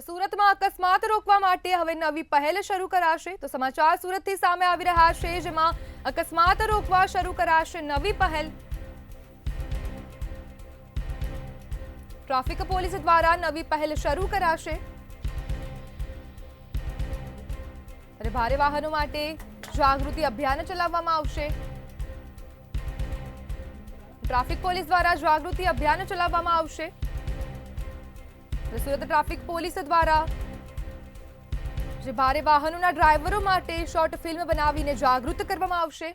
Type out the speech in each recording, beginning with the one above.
સુરતમાં અકસ્માત રોકવા માટે હવે નવી પહેલ શરૂ કરાશે તો સમાચાર સુરતથી સામે આવી રહ્યા છે, જેમાં અકસ્માત રોકવા શરૂ કરાશે નવી પહેલ। ટ્રાફિક પોલીસ દ્વારા નવી પહેલ શરૂ કરાશે અને ભારે વાહનો માટે જાગૃતિ અભિયાન ચલાવવામાં આવશે। ટ્રાફિક પોલીસ દ્વારા જાગૃતિ અભિયાન ચલાવવામાં આવશે। સુરત ટ્રાફિક પોલીસ દ્વારા જે ભારે વાહનોના ડ્રાઈવરો માટે શોર્ટ ફિલ્મ બનાવીને જાગૃત કરવામાં આવશે।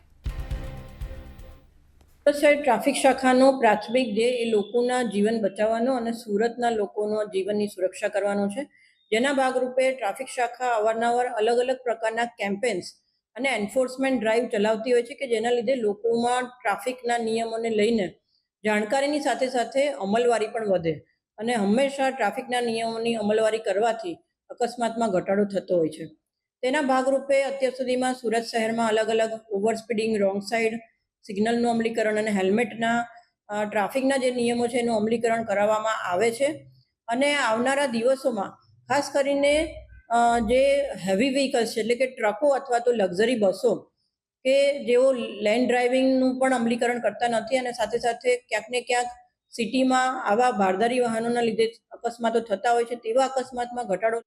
ટ્રાફિક શાખાનો પ્રાથમિક ધ્યેય એ લોકોના જીવન બચાવવાનો અને સુરતના લોકોના જીવનની સુરક્ષા કરવાનો છે, જેના ભાગરૂપે ટ્રાફિક શાખા અવારનવાર અલગ અલગ પ્રકારના કેમ્પેન્સ અને એન્ફોર્સમેન્ટ ડ્રાઈવ ચલાવતી હોય છે કે જેના લીધે લોકોમાં ટ્રાફિકના નિયમોને લઈને જાણકારીની સાથે સાથે અમલવારી પણ વધે અને હંમેશા ટ્રાફિકના નિયમોની અમલવારી કરવાથી અકસ્માતમાં ઘટાડો થતો હોય છે। તેના ભાગરૂપે અત્યાર સુધીમાં સુરત શહેરમાં અલગ અલગ ઓવર સ્પીડિંગ, રોંગ સાઈડ, સિગ્નલનું અમલીકરણ અને હેલ્મેટના ટ્રાફિકના જે નિયમો છે એનું અમલીકરણ કરાવવામાં આવે છે અને આવનારા દિવસોમાં ખાસ કરીને જે હેવી વ્હીકલ્સ છે એટલે કે ટ્રકો અથવા તો લક્ઝરી બસો કે જેઓ લેન ડ્રાઇવિંગનું પણ અમલીકરણ કરતા નથી અને સાથે સાથે ક્યાંક ને ક્યાંક સિટીમાં આવા ભારદારી વાહનોના લીધે અકસ્માતો થતા હોય છે, તેવા અકસ્માતમાં ઘટાડો